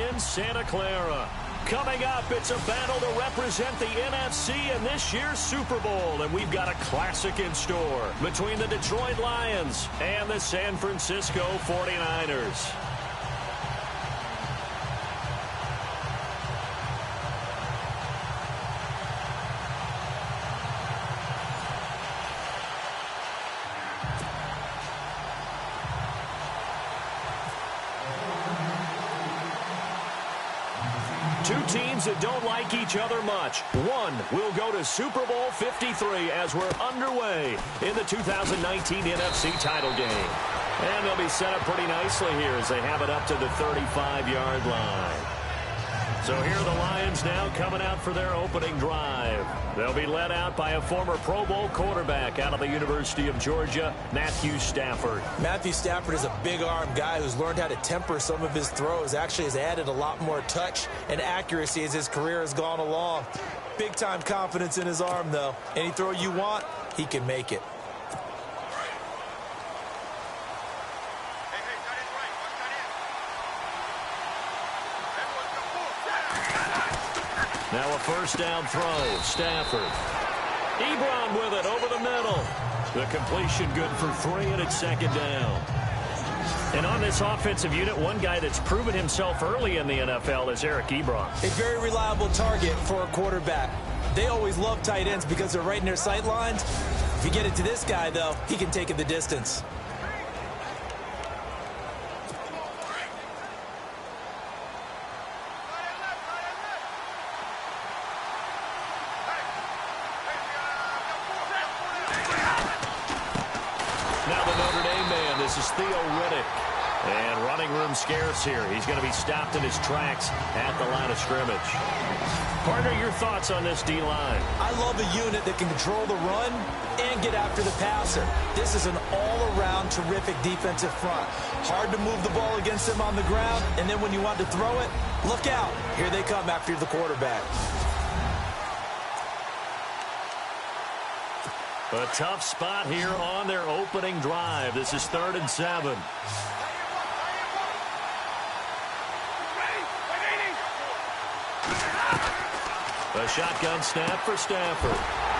in Santa Clara. Coming up, it's a battle to represent the NFC in this year's Super Bowl, and we've got a classic in store between the Detroit Lions and the San Francisco 49ers. Two teams that don't like each other much. One will go to Super Bowl 53 as we're underway in the 2019 NFC title game. And they'll be set up pretty nicely here as they have it up to the 35-yard line. So here are the Lions now coming out for their opening drive. They'll be led out by a former Pro Bowl quarterback out of the University of Georgia, Matthew Stafford. Matthew Stafford is a big-arm guy who's learned how to temper some of his throws. Actually has added a lot more touch and accuracy as his career has gone along. Big-time confidence in his arm, though. Any throw you want, he can make it. Now a first down throw. Stafford. Ebron with it over the middle. The completion good for 3, and it's second down. And on this offensive unit, one guy that's proven himself early in the NFL is Eric Ebron. A very reliable target for a quarterback. They always love tight ends because they're right in their sight lines. If you get it to this guy, though, he can take it the distance. This is Theo Riddick. And running room scarce here. He's going to be stopped in his tracks at the line of scrimmage. Partner, your thoughts on this D-line? I love a unit that can control the run and get after the passer. This is an all-around terrific defensive front. Hard to move the ball against them on the ground, and then when you want to throw it, look out. Here they come after the quarterback. A tough spot here on their opening drive. This is 3rd and 7. A shotgun snap for Stafford.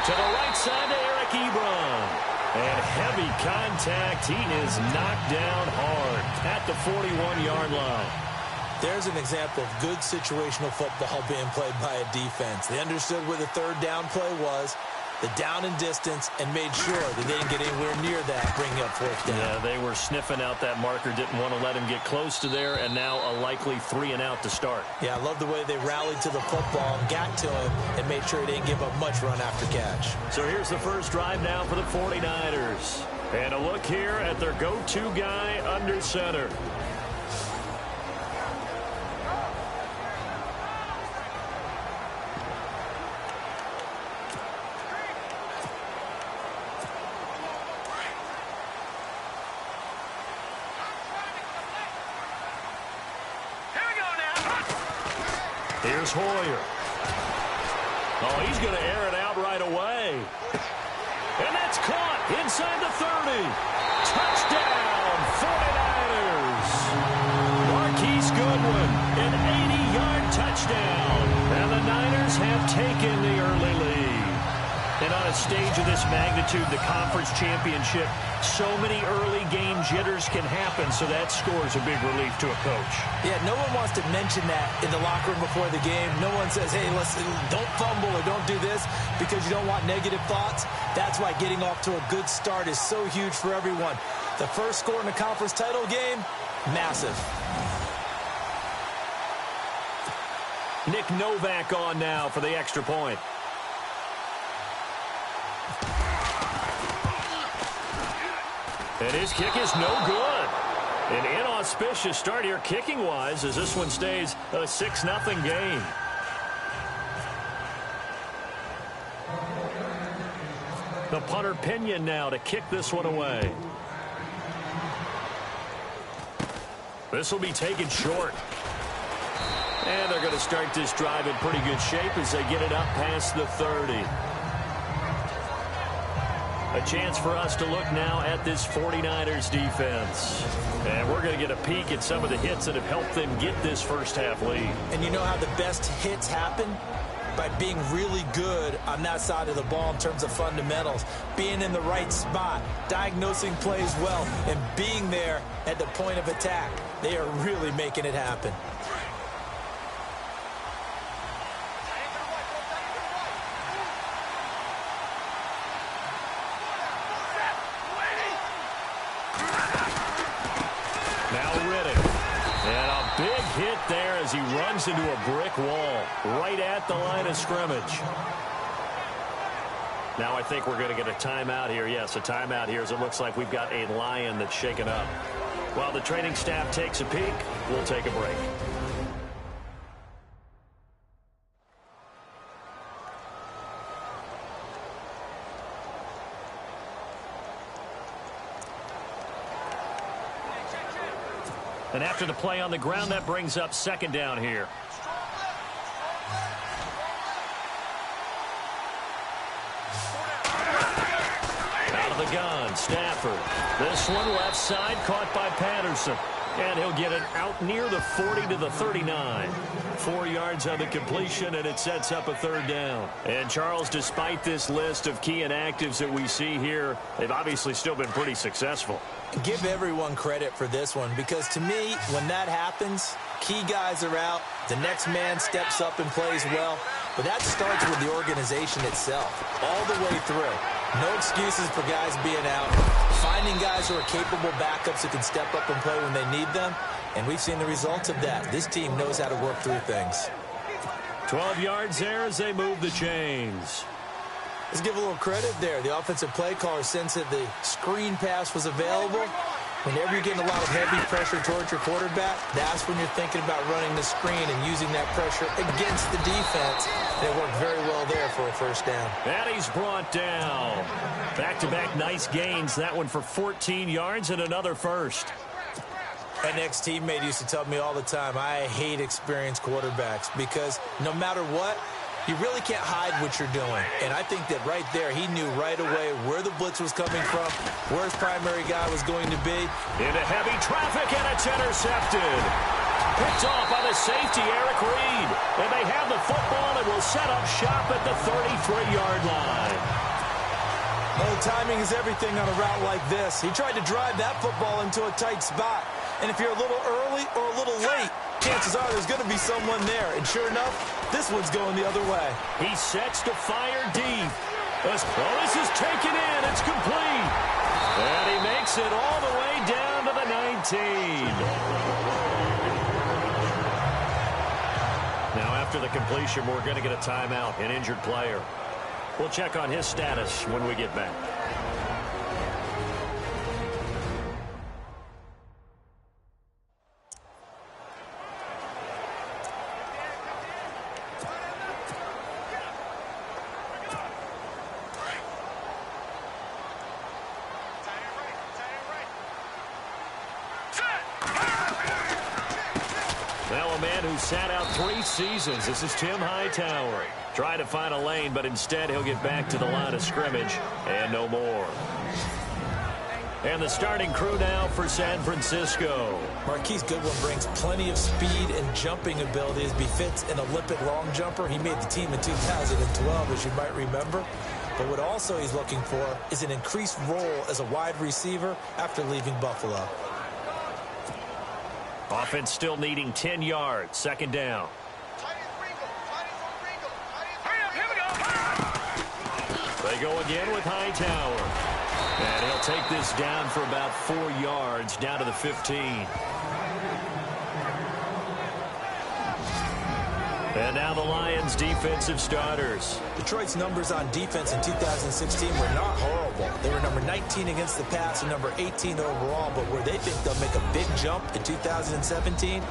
To the right side to Eric Ebron. And heavy contact. He is knocked down hard at the 41-yard line. There's an example of good situational football being played by a defense. They understood where the third down play was, the down and distance, and made sure that they didn't get anywhere near that, bringing up 4th down. Yeah, they were sniffing out that marker, didn't want to let him get close to there, and now a likely 3 and out to start. Yeah, I love the way they rallied to the football and got to him and made sure he didn't give up much run after catch. So here's the first drive now for the 49ers. And a look here at their go-to guy under center. Here's Hoyer. Oh, he's going to air it out right away. And that's caught inside the 30. Touchdown, 49ers. Marquise Goodwin, an 80-yard touchdown. And the Niners have taken the early lead. And on a stage of this magnitude, the conference championship, so many early game jitters can happen, so that scores a big relief to a coach. Yeah, no one wants to mention that in the locker room before the game. No one says, hey, listen, don't fumble or don't do this because you don't want negative thoughts. That's why getting off to a good start is so huge for everyone. The first score in the conference title game, massive. Nick Novak on now for the extra point. And his kick is no good. An inauspicious start here kicking-wise as this one stays a 6-0 game. The punter Pinion now to kick this one away. This will be taken short. And they're going to start this drive in pretty good shape as they get it up past the 30. A A chance for us to look now at this 49ers defense. And we're going to get a peek at some of the hits that have helped them get this first half lead. And you know how the best hits happen? By being really good on that side of the ball in terms of fundamentals, being in the right spot, diagnosing plays well, and being there at the point of attack. They are really making it happen. Hit there as he runs into a brick wall right at the line of scrimmage. Now I think we're going to get a timeout here. Yes, a timeout here as it looks like we've got a Lion that's shaken up. While the training staff takes a peek, we'll take a break. And after the play on the ground, that brings up second down here. Out of the gun, Stafford. This one left side, caught by Patterson. And he'll get it out near the 40 to the 39. 4 yards on the completion, and it sets up a third down. And, Charles, despite this list of key inactives that we see here, they've obviously still been pretty successful. Give everyone credit for this one, because to me, when that happens, key guys are out, the next man steps up and plays well, but that starts with the organization itself, all the way through. No excuses for guys being out, finding guys who are capable backups who can step up and play when they need them, and we've seen the results of that. This team knows how to work through things. 12 yards there as they move the chains. Let's give a little credit there. The offensive play caller sensed that the screen pass was available. Whenever you're getting a lot of heavy pressure towards your quarterback, that's when you're thinking about running the screen and using that pressure against the defense. And it worked very well there for a first down. And he's brought down. Back-to-back nice gains. That one for 14 yards and another first. An ex-teammate used to tell me all the time, I hate experienced quarterbacks because no matter what, you really can't hide what you're doing. And I think that right there, he knew right away where the blitz was coming from, where his primary guy was going to be. Into heavy traffic, and it's intercepted. Picked off by the safety, Eric Reed. And they have the football and will set up shop at the 33-yard line. Well, timing is everything on a route like this. He tried to drive that football into a tight spot. And if you're a little early or a little late, chances are there's going to be someone there. And sure enough, this one's going the other way. He sets to fire deep. This is taken in. It's complete. And he makes it all the way down to the 19. Now, after the completion, we're going to get a timeout, an injured player. We'll check on his status when we get back. Sat out 3 seasons. This is Tim Hightower. Trying to find a lane, but instead he'll get back to the line of scrimmage and no more. And the starting crew now for San Francisco. Marquise Goodwin brings plenty of speed and jumping ability as befits an Olympic long jumper. He made the team in 2012, as you might remember. But what also he's looking for is an increased role as a wide receiver after leaving Buffalo. Offense still needing 10 yards. Second down. They go again with Hightower. And he'll take this down for about 4 yards, down to the 15. And now the Lions' defensive starters. Detroit's numbers on defense in 2016 were not horrible. They were number 19 against the pass and number 18 overall, but where they think they'll make a big jump in 2017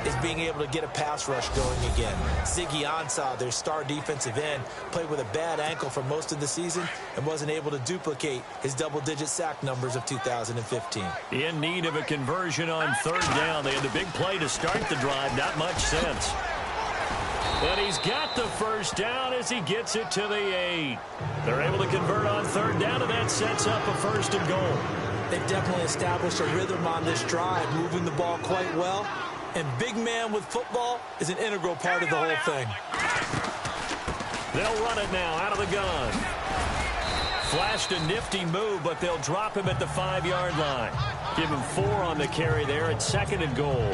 is being able to get a pass rush going again. Ziggy Ansah, their star defensive end, played with a bad ankle for most of the season and wasn't able to duplicate his double-digit sack numbers of 2015. In need of a conversion on third down. They had the big play to start the drive. Not much sense. And he's got the first down as he gets it to the 8. They're able to convert on third down, and that sets up a 1st and goal. They've definitely established a rhythm on this drive, moving the ball quite well. And big man with football is an integral part of the whole thing. They'll run it now out of the gun. Flashed a nifty move, but they'll drop him at the 5-yard line. Give him 4 on the carry there at 2nd and goal.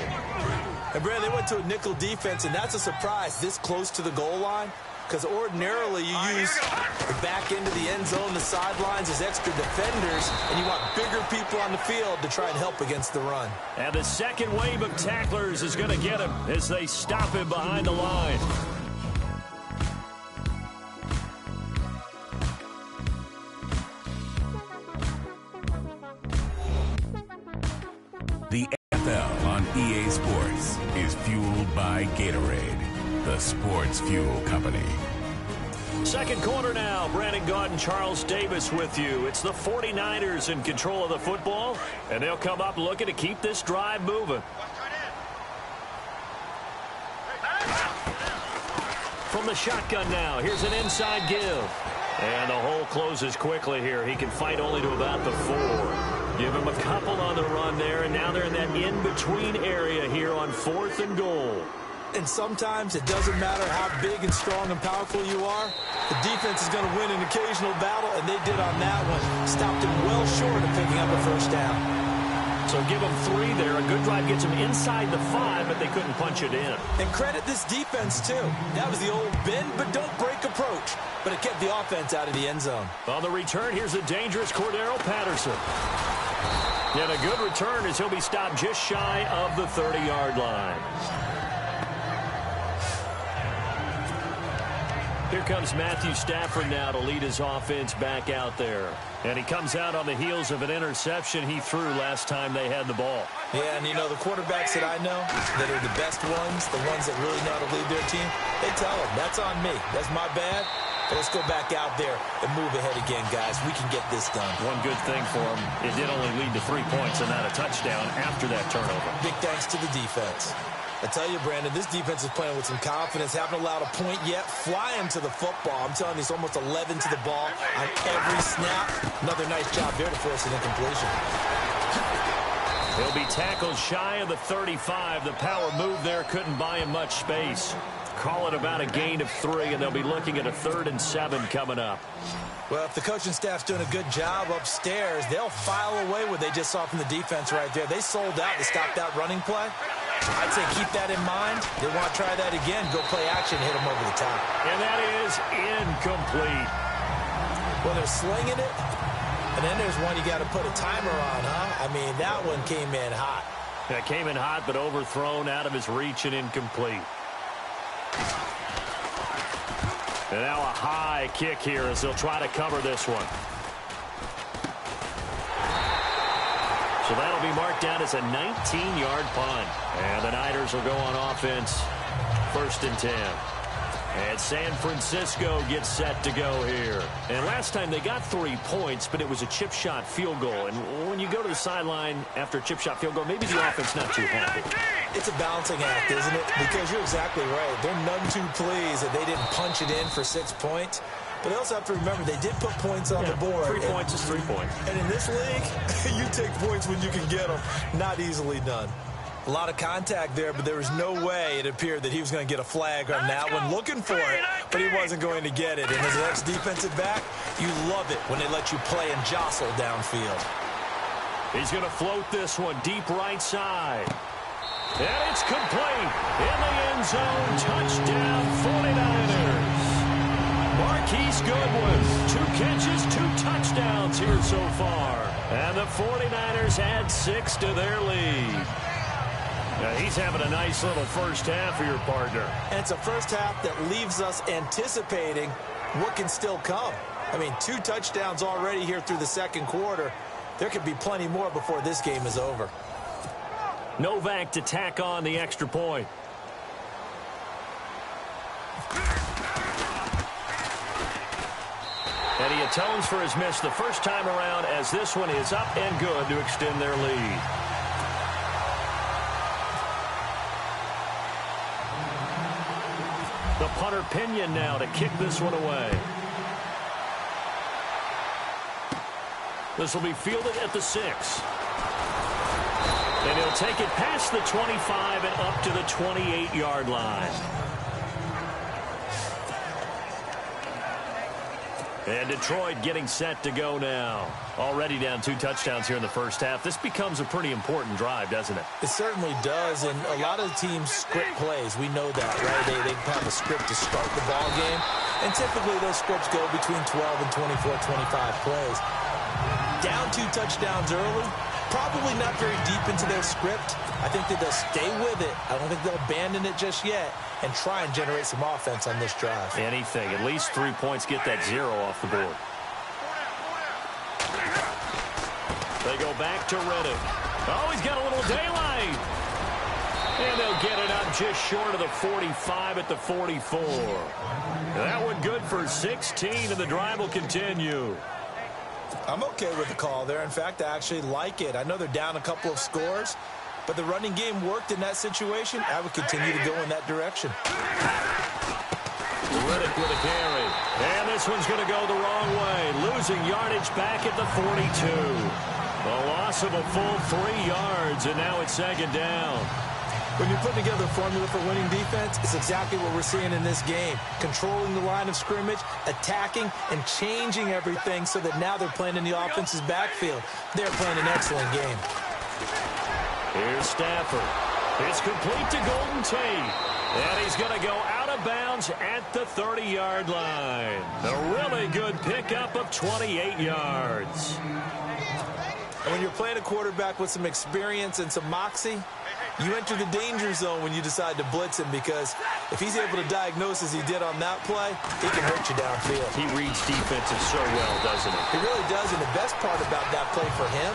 And, Brad, they went to a nickel defense, and that's a surprise this close to the goal line. Because ordinarily you use the back end of the end zone, the sidelines as extra defenders, and you want bigger people on the field to try and help against the run. And the second wave of tacklers is going to get him as they stop him behind the line. The NFL on EA Sports is fueled by Gatorade, the sports fuel company. Second quarter now. Brandon Gaudin, Charles Davis with you. It's the 49ers in control of the football, and they'll come up looking to keep this drive moving. From the shotgun now, here's an inside give. And the hole closes quickly here. He can fight only to about the 4. Give him a couple on the run there, and now they're in that in-between area here on 4th and goal. And sometimes it doesn't matter how big and strong and powerful you are. The defense is going to win an occasional battle, and they did on that one. Stopped him well short of picking up a first down. So give them 3 there. A good drive gets them inside the 5, but they couldn't punch it in. And credit this defense, too. That was the old bend but don't break approach. But it kept the offense out of the end zone. On the return, here's a dangerous Cordero Patterson. And a good return as he'll be stopped just shy of the 30-yard line. Here comes Matthew Stafford now to lead his offense back out there. And he comes out on the heels of an interception he threw last time they had the ball. Yeah, and you know, the quarterbacks that I know that are the best ones, the ones that really know how to lead their team, they tell them, that's on me. That's my bad. But let's go back out there and move ahead again, guys. We can get this done. One good thing for him, it did only lead to 3 points and not a touchdown after that turnover. Big thanks to the defense. I tell you, Brandon, this defense is playing with some confidence. Haven't allowed a point yet. Flying to the football. I'm telling you, it's almost 11 to the ball on every snap. Another nice job there to force an incompletion. He'll be tackled shy of the 35. The power move there couldn't buy him much space. Call it about a gain of 3, and they'll be looking at a 3rd and 7 coming up. Well, if the coaching staff's doing a good job upstairs, they'll file away what they just saw from the defense right there. They sold out to stop that running play. I'd say keep that in mind. They want to try that again. Go play action, hit them over the top. And that is incomplete. Well, they're slinging it, and then there's one you got to put a timer on, huh? I mean, that one came in hot. That came in hot, but overthrown out of his reach and incomplete. And now a high kick here as they'll try to cover this one. So that'll be marked down as a 19-yard punt. And the Niners will go on offense, 1st and 10. And San Francisco gets set to go here. And last time they got 3 points, but it was a chip shot field goal. And when you go to the sideline after a chip shot field goal, maybe the offense not too happy. It's a balancing act, isn't it? Because you're exactly right. They're none too pleased that they didn't punch it in for 6 points. But they also have to remember they did put points on the board. 3 points is 3 points. And in this league, you take points when you can get them. Not easily done. A lot of contact there, but there was no way it appeared that he was going to get a flag on that one. Looking for it, but he wasn't going to get it. And as an ex-defensive back, you love it when they let you play and jostle downfield. He's going to float this one deep right side. And it's complete. In the end zone, touchdown 49ers. Marquise Goodwin, 2 catches, 2 touchdowns here so far. And the 49ers add 6 to their lead. Now he's having a nice little first half for your partner. And it's a first half that leaves us anticipating what can still come. I mean, 2 touchdowns already here through the second quarter. There could be plenty more before this game is over. Novak to tack on the extra point. And he atones for his miss the first time around as this one is up and good to extend their lead. The punter Pinion now to kick this one away. This will be fielded at the 6. And he'll take it past the 25 and up to the 28-yard line. And Detroit getting set to go now. Already down 2 touchdowns here in the first half. This becomes a pretty important drive, doesn't it? It certainly does, and a lot of teams script plays. We know that, right? They have a script to start the ball game, and typically those scripts go between 12 and 24, 25 plays. Down 2 touchdowns early, probably not very deep into their script. I think that they'll stay with it. I don't think they'll abandon it just yet and try and generate some offense on this drive. Anything. At least 3 points, get that 0 off the board. They go back to Reddick. Oh, he's got a little daylight. And they'll get it up just short of the 45 at the 44. That one good for 16, and the drive will continue. I'm okay with the call there. In fact, I actually like it. I know they're down a couple of scores, but the running game worked in that situation. I would continue to go in that direction. Reddick with a carry. And this one's going to go the wrong way. Losing yardage back at the 42. A loss of a full 3 yards, and now it's 2nd down. When you're putting together a formula for winning defense, it's exactly what we're seeing in this game. Controlling the line of scrimmage, attacking, and changing everything so that now they're playing in the offense's backfield. They're playing an excellent game. Here's Stafford. It's complete to Golden Tate. And he's going to go out of bounds at the 30-yard line. A really good pickup of 28 yards. And when you're playing a quarterback with some experience and some moxie, you enter the danger zone when you decide to blitz him, because if he's able to diagnose as he did on that play, he can hurt you downfield. He reads defenses so well, doesn't he? He really does, and the best part about that play for him,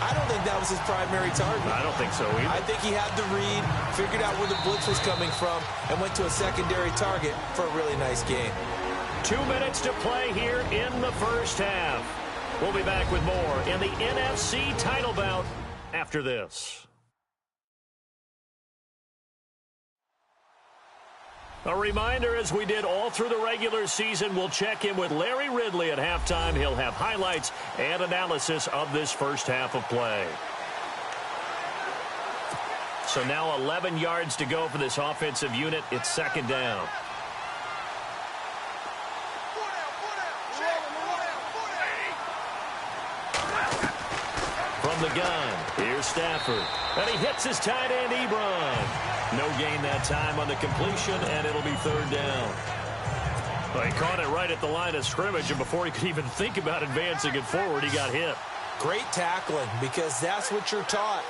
I don't think that was his primary target. I don't think so either. I think he had the read, figured out where the blitz was coming from, and went to a secondary target for a really nice game. 2 minutes to play here in the first half. We'll be back with more in the NFC title bout after this. A reminder, as we did all through the regular season, we'll check in with Larry Ridley at halftime. He'll have highlights and analysis of this first half of play. So now 11 yards to go for this offensive unit. It's 2nd down. From the gun, here's Stafford. And he hits his tight end, Ebron. No gain that time on the completion, and it'll be 3rd down. Well, he caught it right at the line of scrimmage, and before he could even think about advancing it forward, he got hit. Great tackling, because that's what you're taught.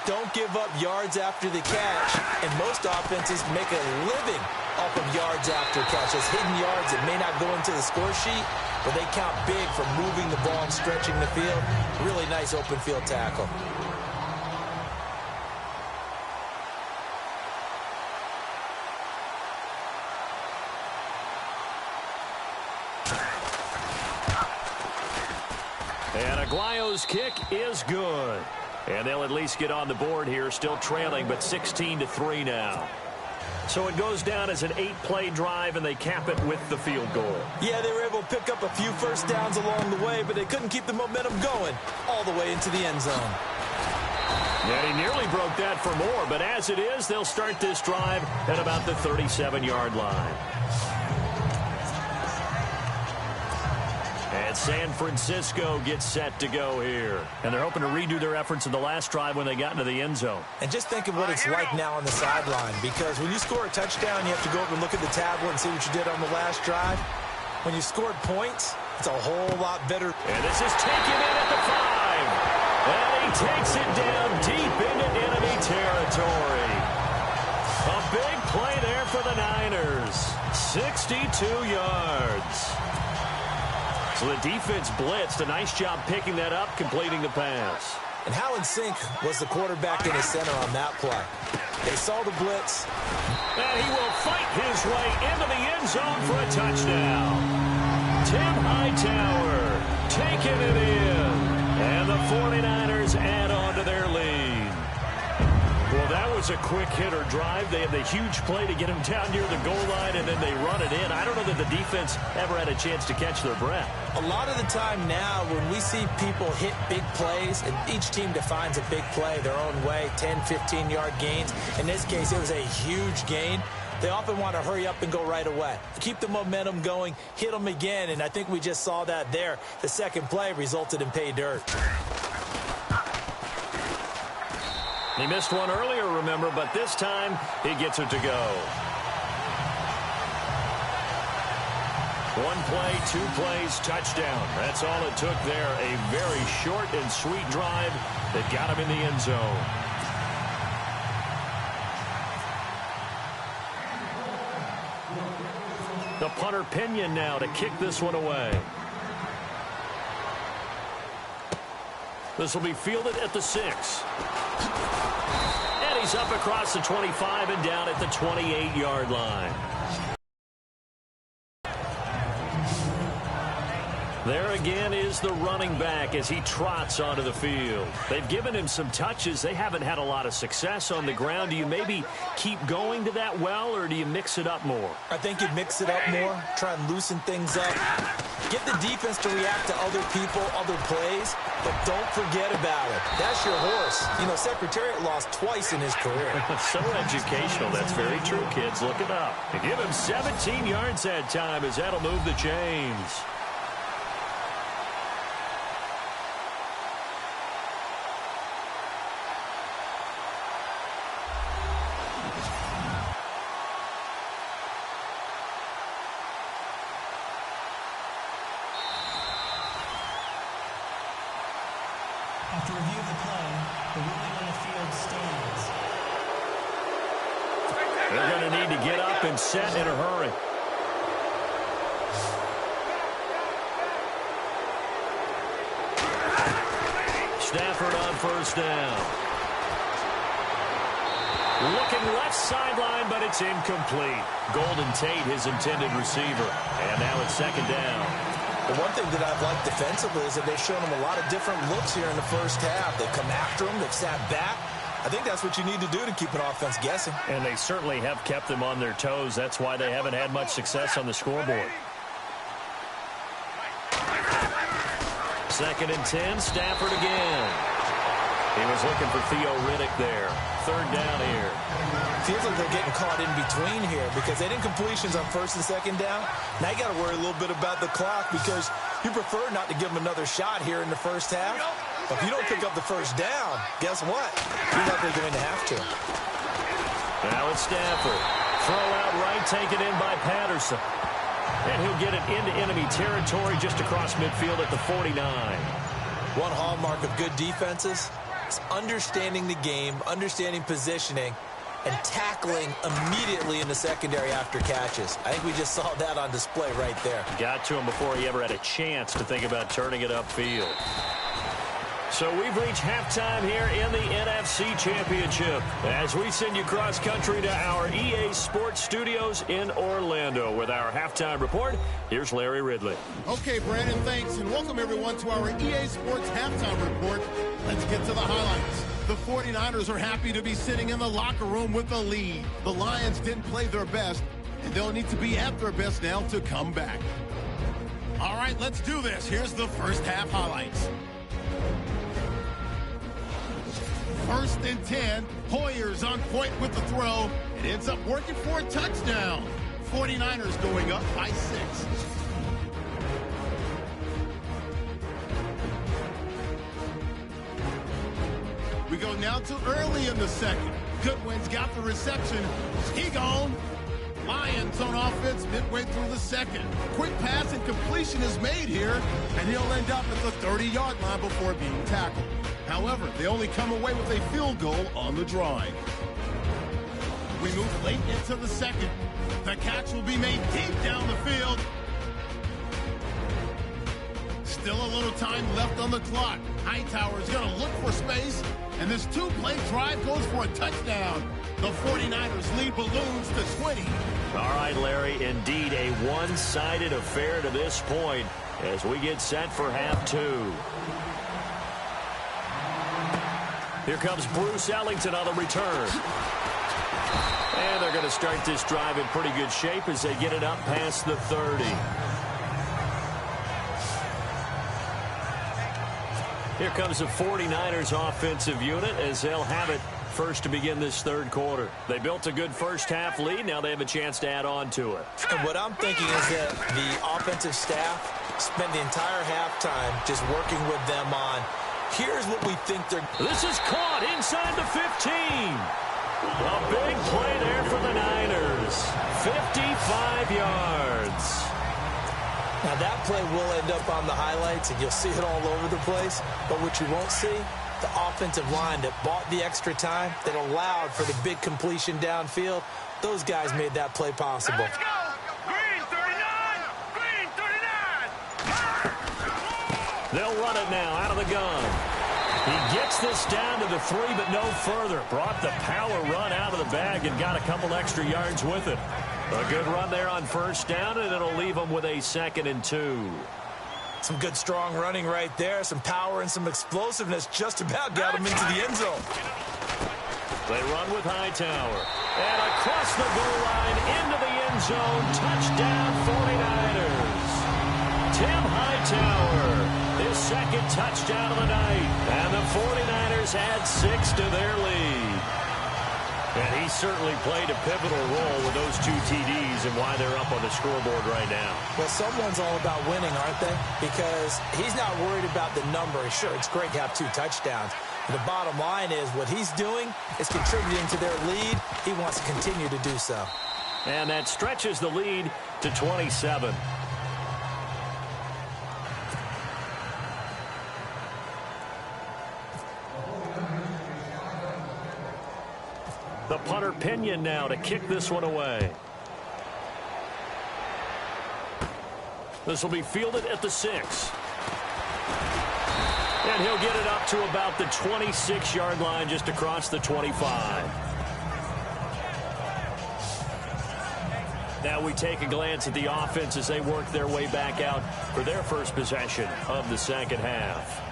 Don't give up yards after the catch, and most offenses make a living off of yards after catch. As hidden yards that may not go into the score sheet, but they count big for moving the ball and stretching the field. Really nice open field tackle. And Aguayo's kick is good. And they'll at least get on the board here, still trailing, but 16-3 now. So it goes down as an 8-play drive, and they cap it with the field goal. Yeah, they were able to pick up a few first downs along the way, but they couldn't keep the momentum going all the way into the end zone. And he nearly broke that for more, but as it is, they'll start this drive at about the 37-yard line. And San Francisco gets set to go here. And they're hoping to redo their efforts in the last drive when they got into the end zone. And just think of what it's like now on the sideline, because when you score a touchdown, you have to go over and look at the tablet and see what you did on the last drive. When you scored points, it's a whole lot better. And this is taken in at the 5. And he takes it down deep into enemy territory. A big play there for the Niners. 62 yards. So the defense blitzed. A nice job picking that up, completing the pass. And how in sync was the quarterback in his center on that play? They saw the blitz. And he will fight his way into the end zone for a touchdown. Tim Hightower taking it in. And the 49ers add on to their lead. Well, that was a quick hitter drive. They had the huge play to get him down near the goal line, and then they run it in. I don't know that the defense ever had a chance to catch their breath. A lot of the time now when we see people hit big plays, and each team defines a big play their own way, 10, 15-yard gains. In this case, it was a huge gain. They often want to hurry up and go right away. Keep the momentum going, hit them again, and I think we just saw that there. The second play resulted in pay dirt. He missed one earlier, remember, but this time he gets it to go. One play, 2 plays, touchdown. That's all it took there. A very short and sweet drive that got him in the end zone. The punter Pinion now to kick this one away. This will be fielded at the 6. And he's up across the 25 and down at the 28-yard line. There again is the running back as he trots onto the field. They've given him some touches. They haven't had a lot of success on the ground. Do you maybe keep going to that well, or do you mix it up more? I think you mix it up more, try and loosen things up. Get the defense to react to other people, other plays, but don't forget about it. That's your horse. You know, Secretariat lost twice in his career. So educational. That's very true, kids. Look it up. They give him 17 yards that time as that'll move the chains. After review of the play, the ruling on the field stands. They're going to need to get up and set in a hurry. Stafford on first down. Looking left sideline, but it's incomplete. Golden Tate, his intended receiver. And now it's second down. The one thing that I've liked defensively is that they've shown him a lot of different looks here in the first half. They've come after him. They've sat back. I think that's what you need to do to keep an offense guessing. And they certainly have kept them on their toes. That's why they haven't had much success on the scoreboard. Second and 10, Stafford again. He was looking for Theo Riddick there. Third down here. Feels like they're getting caught in between here because they didn't completions on first and second down. Now you got to worry a little bit about the clock because you prefer not to give them another shot here in the first half. But if you don't pick up the first down, guess what? You're likely going to have to. Now it's Stafford. Throw out right, taken in by Patterson. And he'll get it into enemy territory just across midfield at the 49. One hallmark of good defenses is understanding the game, understanding positioning, and tackling immediately in the secondary after catches. I think we just saw that on display right there. Got to him before he ever had a chance to think about turning it upfield. So we've reached halftime here in the NFC Championship as we send you cross-country to our EA Sports Studios in Orlando with our halftime report. Here's Larry Ridley. Okay, Brandon, thanks, and welcome everyone to our EA Sports halftime report. Let's get to the highlights. The 49ers are happy to be sitting in the locker room with the lead. The Lions didn't play their best, and they'll need to be at their best now to come back. All right, let's do this. Here's the first half highlights. First and 10, Hoyer's on point with the throw. It ends up working for a touchdown. 49ers going up by 6. We go now to early in the second. Goodwin's got the reception. He gone. Lions on offense midway through the second. Quick pass and completion is made here, and he'll end up at the 30-yard line before being tackled. However, they only come away with a field goal on the drive. We move late into the second. The catch will be made deep down the field. Still a little time left on the clock. Hightower is going to look for space, and this two-play drive goes for a touchdown. The 49ers lead balloons to 20. All right, Larry, indeed a one-sided affair to this point as we get set for half two. Here comes Bruce Ellington on the return. And they're going to start this drive in pretty good shape as they get it up past the 30. Here comes the 49ers offensive unit as they'll have it first to begin this third quarter. They built a good first-half lead. Now they have a chance to add on to it. And what I'm thinking is that the offensive staff spent the entire halftime just working with them on, here's what we think they're... This is caught inside the 15. A big play there for the Niners. 55 yards. Now, that play will end up on the highlights, and you'll see it all over the place. But what you won't see, the offensive line that bought the extra time, that allowed for the big completion downfield, those guys made that play possible. Let's go! Green 39! Green 39! They'll run it now out of the gun. He gets this down to the 3, but no further. Brought the power run out of the bag and got a couple extra yards with it. A good run there on first down, and it'll leave them with a 2nd and 2. Some good, strong running right there. Some power and some explosiveness just about got him into the end zone. They run with Hightower. And across the goal line into the end zone. Touchdown 49ers. Tim Hightower, his 2nd touchdown of the night. And the 49ers add 6 to their lead. And he certainly played a pivotal role with those 2 TDs and why they're up on the scoreboard right now. Well, someone's all about winning, aren't they? Because he's not worried about the number. Sure, it's great to have 2 touchdowns. But the bottom line is what he's doing is contributing to their lead. He wants to continue to do so. And that stretches the lead to 27. The punter Pinion now to kick this one away. This will be fielded at the 6. And he'll get it up to about the 26-yard line, just across the 25. Now we take a glance at the offense as they work their way back out for their first possession of the second half.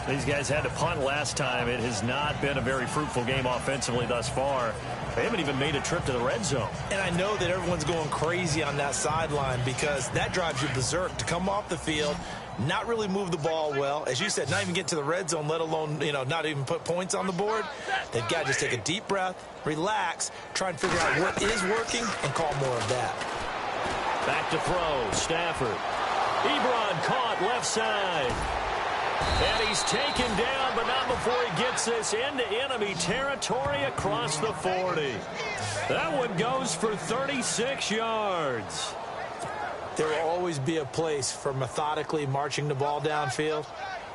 These guys had to punt last time. It has not been a very fruitful game offensively thus far. They haven't even made a trip to the red zone. And I know that everyone's going crazy on that sideline because that drives you berserk to come off the field, not really move the ball well. As you said, not even get to the red zone, let alone, not even put points on the board. They've got to just take a deep breath, relax, try and figure out what is working, and call more of that. Back to throw, Stafford. Ebron caught left side. And he's taken down, but not before he gets this into enemy territory across the 40. That one goes for 36 yards. There will always be a place for methodically marching the ball downfield.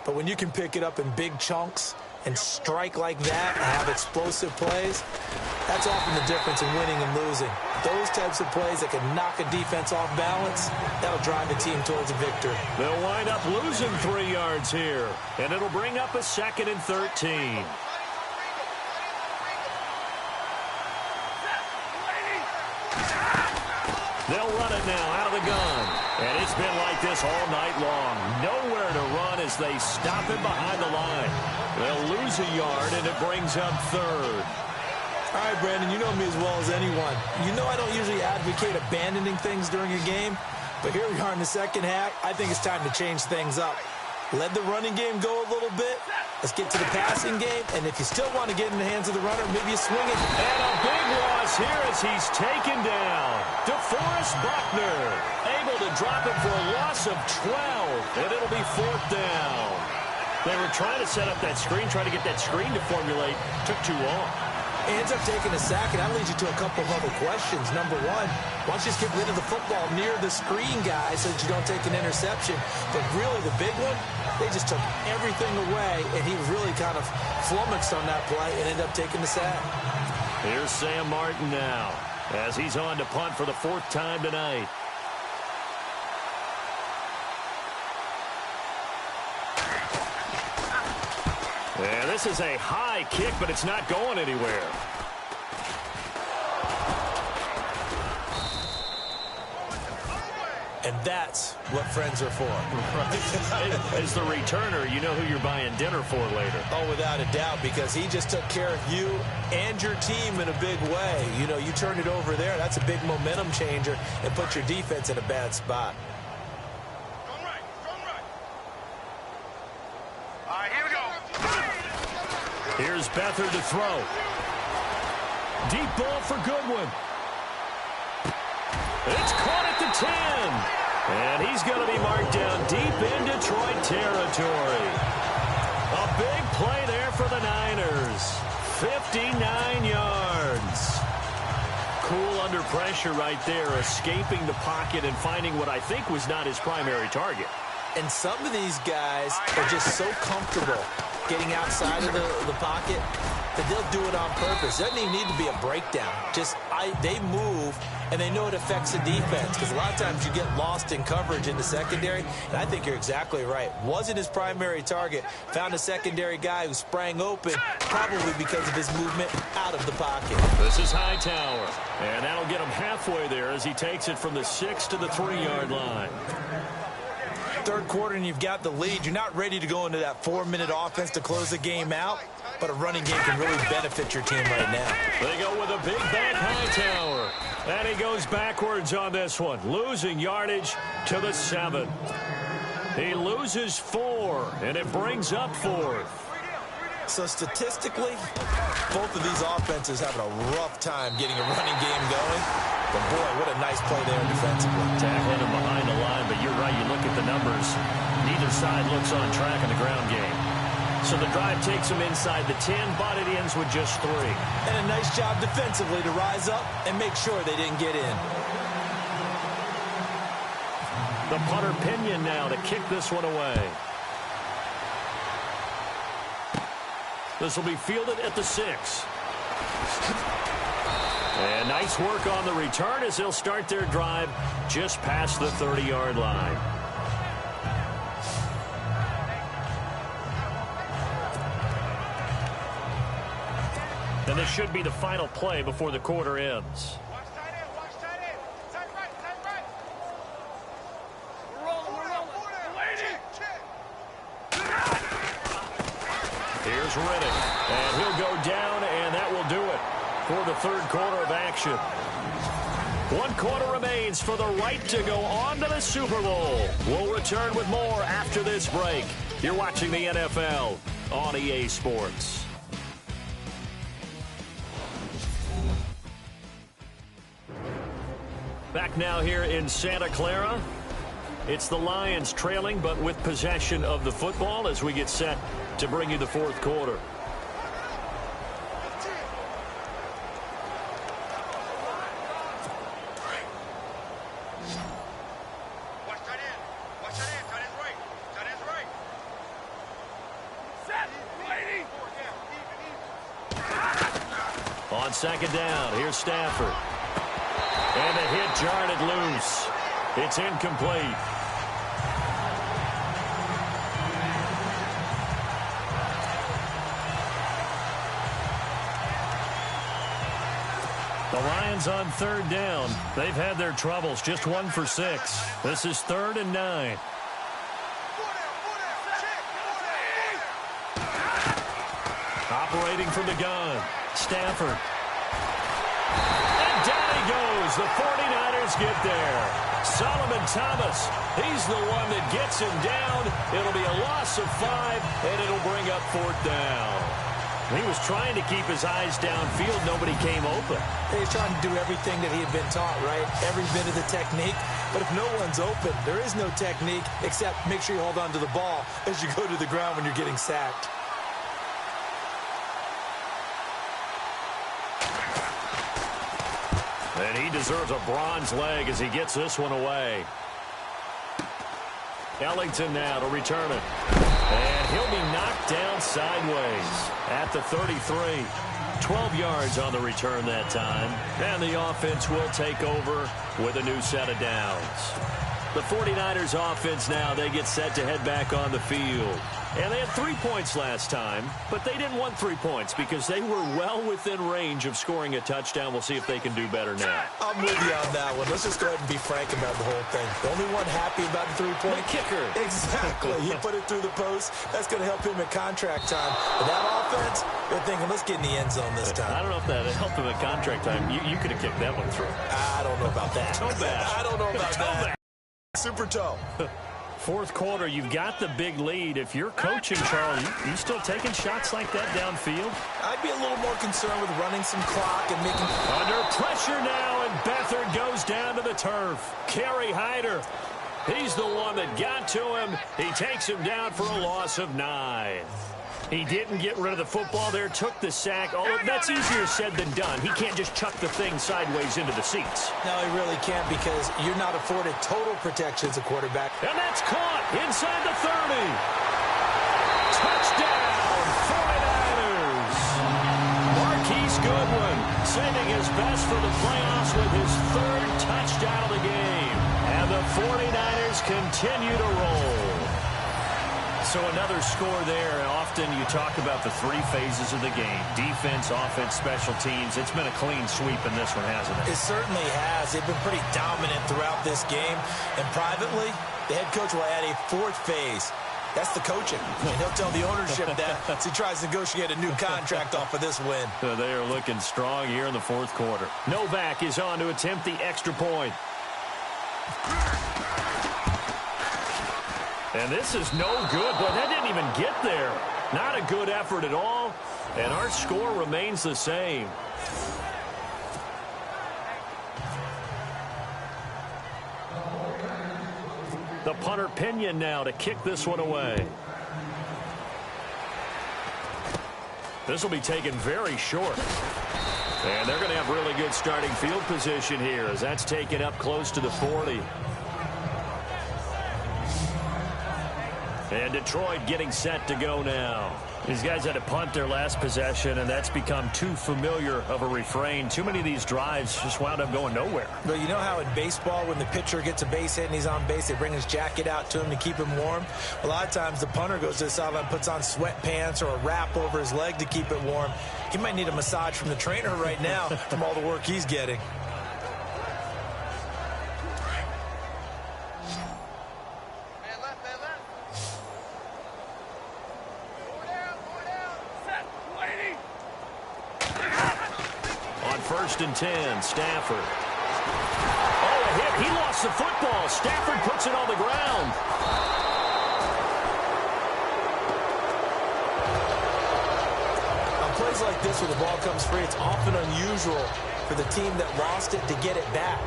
But when you can pick it up in big chunks and strike like that and have explosive plays, that's often the difference in winning and losing. Those types of plays that can knock a defense off balance, that'll drive the team towards a victory. They'll wind up losing 3 yards here, and it'll bring up a 2nd and 13. They'll run it now out of the gun. And it's been like this all night long. Nowhere to run as they stop him behind the line. They'll lose a yard, and it brings up 3rd. All right, Brandon, you know me as well as anyone. You know I don't usually advocate abandoning things during a game, but here we are in the second half. I think it's time to change things up. Let the running game go a little bit. Let's get to the passing game, and if you still want to get in the hands of the runner, maybe you swing it. And a big loss here as he's taken down. DeForest Buckner able to drop it for a loss of 12, and it'll be 4th down. They were trying to set up that screen, trying to get that screen to formulate. Took too long. He ends up taking a sack, and that leads you to a couple of other questions. Number one, why don't you just get rid of the football near the screen guy so that you don't take an interception? But really the big one, they just took everything away, and he was really kind of flummoxed on that play and ended up taking the sack. Here's Sam Martin now as he's on to punt for the 4th time tonight. And this is a high kick, but it's not going anywhere. And that's what friends are for. As the returner, you know who you're buying dinner for later. Oh, without a doubt, because he just took care of you and your team in a big way. You know, you turned it over there. That's a big momentum changer and put your defense in a bad spot. Strong right, strong right. All right, here we go. Here's Beathard to throw. Deep ball for Goodwin. It's caught at the 10. And he's going to be marked down deep in Detroit territory. A big play there for the Niners. 59 yards. Cool under pressure right there, escaping the pocket and finding what I think was not his primary target. And some of these guys are just so comfortable getting outside of the pocket that they'll do it on purpose. It doesn't even need to be a breakdown. They move, and they know it affects the defense, because a lot of times you get lost in coverage in the secondary, and I think you're exactly right. Wasn't his primary target. Found a secondary guy who sprang open, probably because of his movement out of the pocket. This is Hightower, and that'll get him halfway there as he takes it from the 6 to the 3-yard line. Third quarter and you've got the lead. You're not ready to go into that 4-minute offense to close the game out, but a running game can really benefit your team right now. They go with a big back Hightower. And he goes backwards on this one, losing yardage to the 7. He loses 4, and it brings up 4th. So statistically, both of these offenses having a rough time getting a running game going. But boy, what a nice play there defensively. Tackling him behind the line, but you're right, you look at the numbers. Neither side looks on track in the ground game. So the drive takes him inside the 10, but it ends with just 3. And a nice job defensively to rise up and make sure they didn't get in. The punter Pinion now to kick this one away. This will be fielded at the 6. And nice work on the return as they'll start their drive just past the 30-yard line. And this should be the final play before the quarter ends. Watch tight end, watch tight end. Tight right, tight right. We're rolling, we're rolling. Waiting. Here's Riddick, and he'll go down, and that will do it for the third quarter of action. 1 quarter remains for the right to go on to the Super Bowl. We'll return with more after this break. You're watching the NFL on EA Sports. Back now here in Santa Clara. It's the Lions trailing, but with possession of the football as we get set to bring you the fourth quarter. Watch tight end. Watch tight end. Tight end's right. Tight end's right. Set. Waiting. On second down, here's Stafford. And the hit jarred it loose. It's incomplete. The Lions on third down. They've had their troubles, just 1 for 6. This is 3rd and 9. Operating from the gun, Stafford. And down he goes. The 49ers get there. Solomon Thomas, he's the one that gets him down. It'll be a loss of 5, and it'll bring up 4th down. He was trying to keep his eyes downfield. Nobody came open. He's trying to do everything that he had been taught, right? Every bit of the technique. But if no one's open, there is no technique except make sure you hold on to the ball as you go to the ground when you're getting sacked. And he deserves a bronze leg as he gets this one away. Ellington now to return it. And he'll be knocked down sideways at the 33. 12 yards on the return that time. And the offense will take over with a new set of downs. The 49ers offense now, they get set to head back on the field. And they had 3 points last time, but they didn't want 3 points because they were well within range of scoring a touchdown. We'll see if they can do better now. I'm with you on that one. Let's just go ahead and be frank about the whole thing. The only one happy about the 3-point kicker. Exactly. He put it through the post. That's going to help him at contract time. But that offense, they're thinking, let's get in the end zone this time. I don't know if that helped him at contract time. You could have kicked that one through. I don't know about that. Toe bash. I don't know about Toe that. bash. Super toe. Fourth quarter, you've got the big lead. If you're coaching, Charles, you still taking shots like that downfield? I'd be a little more concerned with running some clock and making... Under pressure now, and Beathard goes down to the turf. Kerry Hyder, he's the one that got to him. He takes him down for a loss of 9. He didn't get rid of the football there, took the sack. Oh, that's easier said than done. He can't just chuck the thing sideways into the seats. No, he really can't because you're not afforded total protection as a quarterback. And that's caught inside the 30. Touchdown, 49ers. Marquise Goodwin saving his best for the playoffs with his 3rd touchdown of the game. And the 49ers continue to roll. So another score there. Often you talk about the 3 phases of the game. Defense, offense, special teams. It's been a clean sweep in this one, hasn't it? It certainly has. They've been pretty dominant throughout this game. And privately, the head coach will add a 4th phase. That's the coaching. And he'll tell the ownership that as he tries to negotiate a new contract off of this win. They are looking strong here in the 4th quarter. Novak is on to attempt the extra point. And this is no good, but that didn't even get there. Not a good effort at all, and our score remains the same. The punter Pinion now to kick this one away. This will be taken very short. And they're going to have really good starting field position here as that's taken up close to the 40. And Detroit getting set to go now. These guys had to punt their last possession, and that's become too familiar of a refrain. Too many of these drives just wound up going nowhere. But you know how in baseball, when the pitcher gets a base hit and he's on base, they bring his jacket out to him to keep him warm? A lot of times the punter goes to the sideline, puts on sweatpants or a wrap over his leg to keep it warm. He might need a massage from the trainer right now from all the work he's getting. First and 10, Stafford. Oh, a hit. He lost the football. Stafford puts it on the ground. On plays like this where the ball comes free, it's often unusual for the team that lost it to get it back.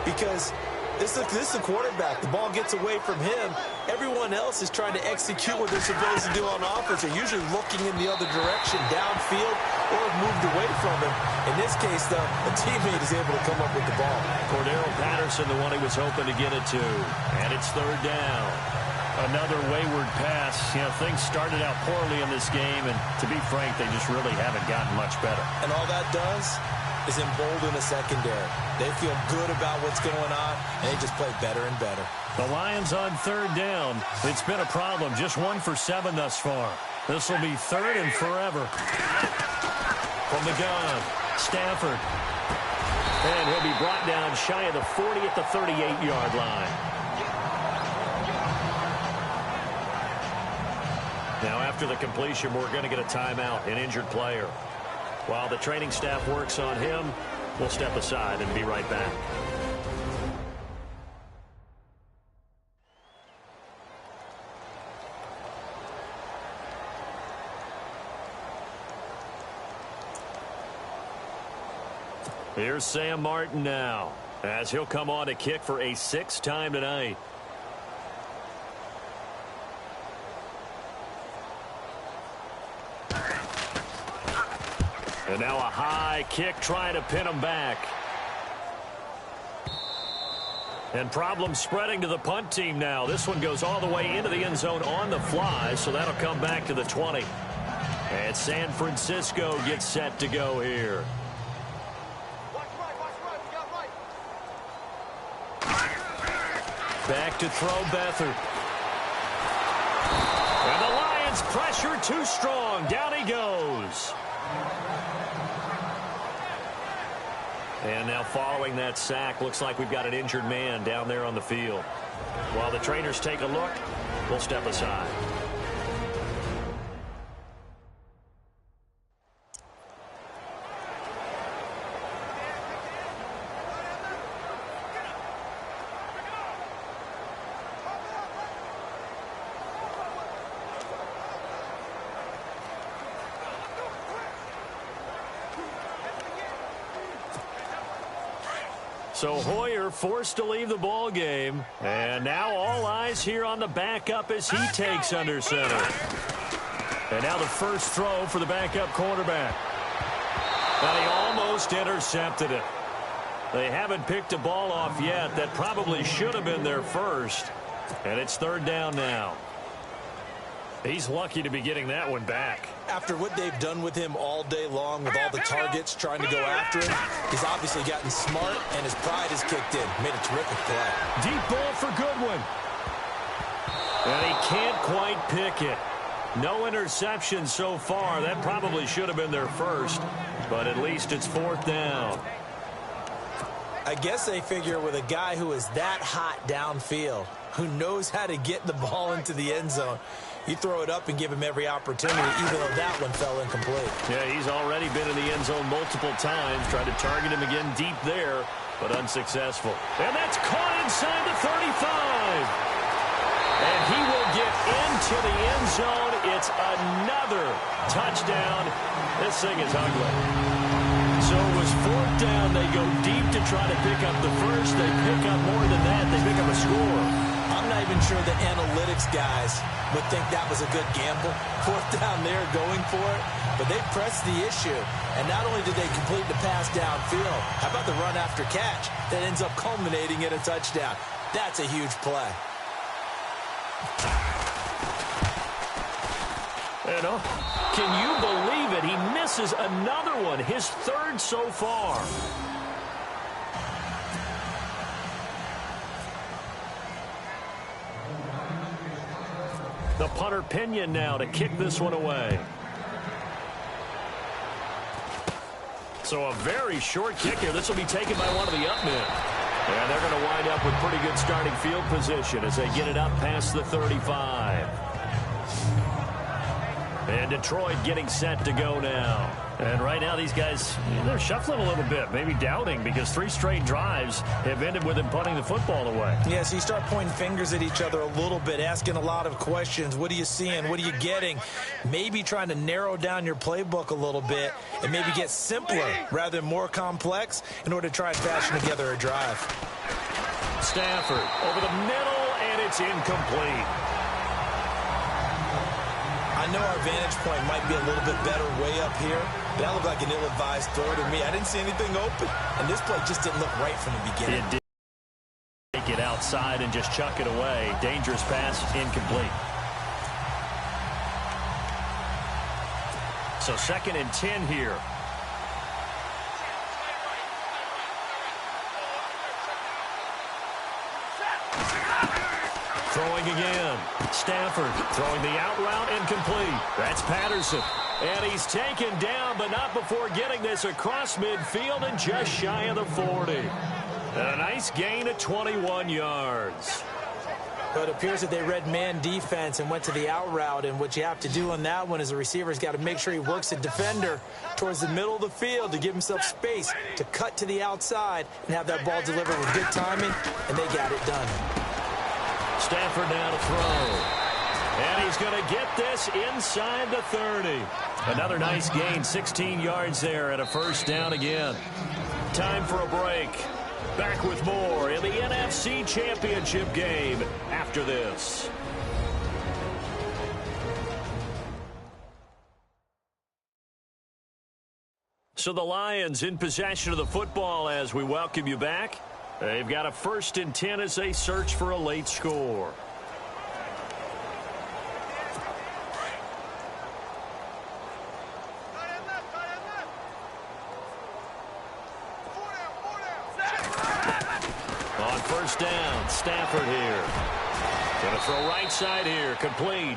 Because this is the quarterback. The ball gets away from him. Everyone else is trying to execute what they're supposed to do on offense. They're usually looking in the other direction, downfield, or have moved away from him. In this case, though, a teammate is able to come up with the ball. Cordero Patterson, the one he was hoping to get it to. And it's 3rd down. Another wayward pass. You know, things started out poorly in this game, and to be frank, they just really haven't gotten much better. And all that does is embolden the secondary. They feel good about what's going on, and they just play better and better. The Lions on 3rd down. It's been a problem. Just 1 for 7 thus far. This will be 3rd and forever. From the gun, Stafford. And he'll be brought down shy of the 40 at the 38-yard line. Now, after the completion, we're going to get a timeout, an injured player. While the training staff works on him, we'll step aside and be right back. Here's Sam Martin now, as he'll come on to kick for a 6th time tonight. And now a high kick trying to pin him back. And problems spreading to the punt team now. This one goes all the way into the end zone on the fly, so that'll come back to the 20. And San Francisco gets set to go here. Back to throw Beathard. And the Lions Against pressure, too strong. Down he goes. And now following that sack, looks like we've got an injured man down there on the field. While the trainers take a look, we'll step aside. So Hoyer forced to leave the ball game, and now all eyes here on the backup as he takes under center. And now the first throw for the backup quarterback. And he almost intercepted it. They haven't picked a ball off yet. That probably should have been their first. And it's third down now. He's lucky to be getting that one back. After what they've done with him all day long with all the targets trying to go after him, he's obviously gotten smart and his pride has kicked in. Made a terrific play. Deep ball for Goodwin. And he can't quite pick it. No interception so far. That probably should have been their first, but at least it's fourth down. I guess they figure with a guy who is that hot downfield, who knows how to get the ball into the end zone, you throw it up and give him every opportunity, even though that one fell incomplete. Yeah, he's already been in the end zone multiple times, tried to target him again deep there, but unsuccessful. And that's caught inside the 35. And he will get into the end zone. It's another touchdown. This thing is ugly. So it was fourth down. They go deep to try to pick up the first. They pick up more than that. They pick up a score. I'm not even sure the analytics guys would think that was a good gamble. Fourth down there going for it. But they pressed the issue. And not only did they complete the pass downfield, how about the run after catch that ends up culminating in a touchdown? That's a huge play. You know, can you believe it? He misses another one, his third so far. The punter Pinion now to kick this one away. So a very short kick here. This will be taken by one of the up men. And they're going to wind up with pretty good starting field position as they get it up past the 35. And Detroit getting set to go now. And right now these guys, they're shuffling a little bit, maybe doubting, because 3 straight drives have ended with them punting the football away. Yeah, so you start pointing fingers at each other a little bit, asking a lot of questions. What are you seeing? What are you getting? Maybe trying to narrow down your playbook a little bit and maybe get simpler rather than more complex in order to try and fashion together a drive. Stafford over the middle, and it's incomplete. I know our vantage point might be a little bit better way up here, but that looked like an ill-advised throw to me. I didn't see anything open, and this play just didn't look right from the beginning. It did take it outside and just chuck it away. Dangerous pass, incomplete. So 2nd and 10 here. Throwing again. Stafford throwing the out route, incomplete. That's Patterson. And he's taken down, but not before getting this across midfield and just shy of the 40. And a nice gain of 21 yards. But it appears that they read man defense and went to the out route, and what you have to do on that one is the receiver's got to make sure he works the defender towards the middle of the field to give himself space to cut to the outside and have that ball delivered with good timing, and they got it done. Stafford now to throw. And he's going to get this inside the 30. Another nice gain, 16 yards there, and a first down again. Time for a break. Back with more in the NFC Championship game after this. So the Lions in possession of the football as we welcome you back. They've got a 1st and 10 as they search for a late score. On first down, Stafford here. Going to throw right side here, complete.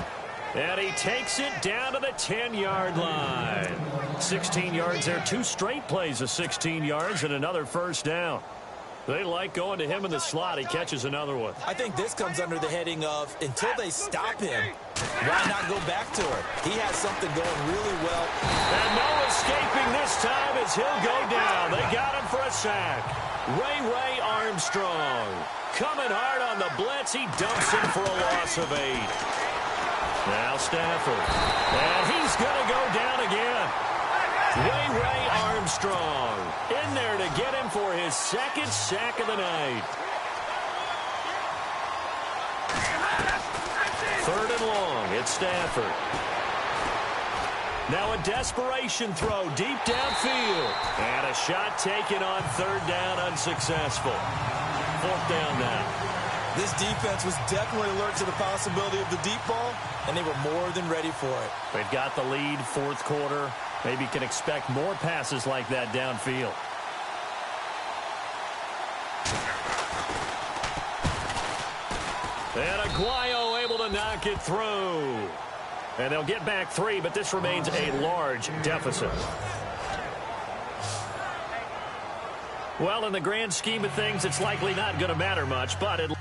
And he takes it down to the 10-yard line. 16 yards there. 2 straight plays of 16 yards and another first down. They like going to him in the slot. He catches another one. I think this comes under the heading of until they stop him, why not go back to it? He has something going really well. And no escaping this time as he'll go down. They got him for a sack. Ray Armstrong coming hard on the blitz. He dumps him for a loss of 8. Now Stafford. And he's going to go down again. Ray Armstrong in there to get him for his 2nd sack of the night. 3rd and long. It's Stafford. Now a desperation throw deep downfield. And a shot taken on 3rd down, unsuccessful. 4th down now. This defense was definitely alert to the possibility of the deep ball, and they were more than ready for it. They've got the lead, 4th quarter. Maybe can expect more passes like that downfield. And Aguayo able to knock it through. And they'll get back 3, but this remains a large deficit. Well, in the grand scheme of things, it's likely not going to matter much, but it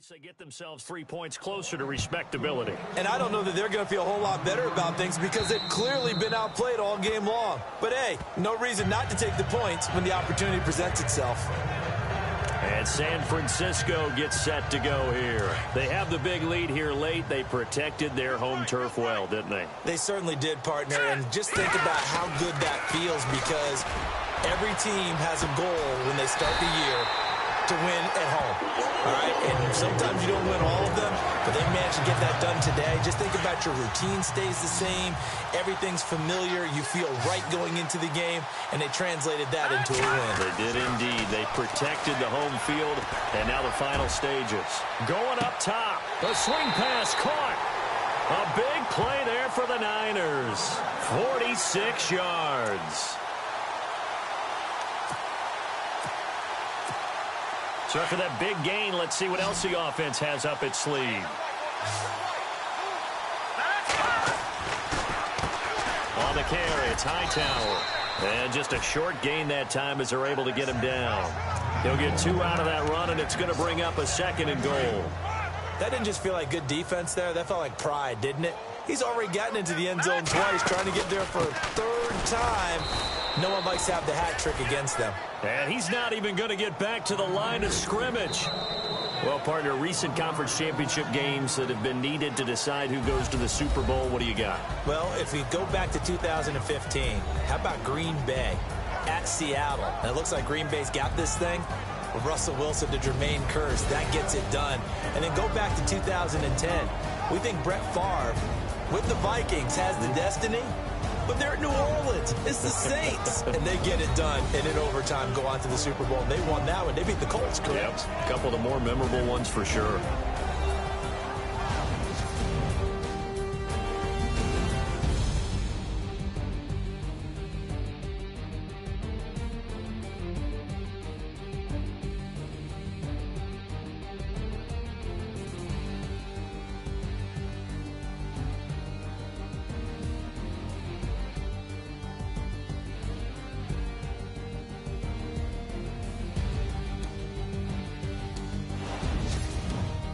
least they get themselves 3 points closer to respectability. And I don't know that they're going to feel a whole lot better about things because they've clearly been outplayed all game long. But, hey, no reason not to take the points when the opportunity presents itself. And San Francisco gets set to go here. They have the big lead here late. They protected their home turf well, didn't they? They certainly did, partner. And just think about how good that feels because every team has a goal when they start the year to win at home. All right? And sometimes you don't win all of them, but they managed to get that done today. Just think about your routine stays the same. Everything's familiar. You feel right going into the game, and they translated that into a win. They did indeed. They protected the home field, and now the final stages. Going up top. A swing pass caught. A big play there for the Niners. 46 yards. So after that big gain, let's see what else the offense has up its sleeve. On the carry, it's Hightower. And just a short gain that time as they're able to get him down. He'll get 2 out of that run, and it's going to bring up a 2nd and goal. That didn't just feel like good defense there. That felt like pride, didn't it? He's already gotten into the end zone twice, trying to get there for a 3rd time. No one likes to have the hat trick against them. And he's not even going to get back to the line of scrimmage. Well, partner, recent conference championship games that have been needed to decide who goes to the Super Bowl, what do you got? Well, if we go back to 2015, how about Green Bay at Seattle? And it looks like Green Bay's got this thing. With Russell Wilson to Jermaine Kearse, that gets it done. And then go back to 2010. We think Brett Favre, with the Vikings, has the destiny. But they're at New Orleans. It's the Saints. And they get it done. And in overtime, go on to the Super Bowl. And they won that one. They beat the Colts, correct? Yep. A couple of the more memorable ones for sure.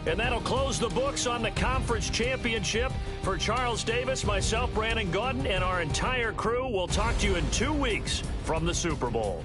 And that'll close the books on the conference championship. For Charles Davis, myself, Brandon Gaudin, and our entire crew, we'll talk to you in 2 weeks from the Super Bowl.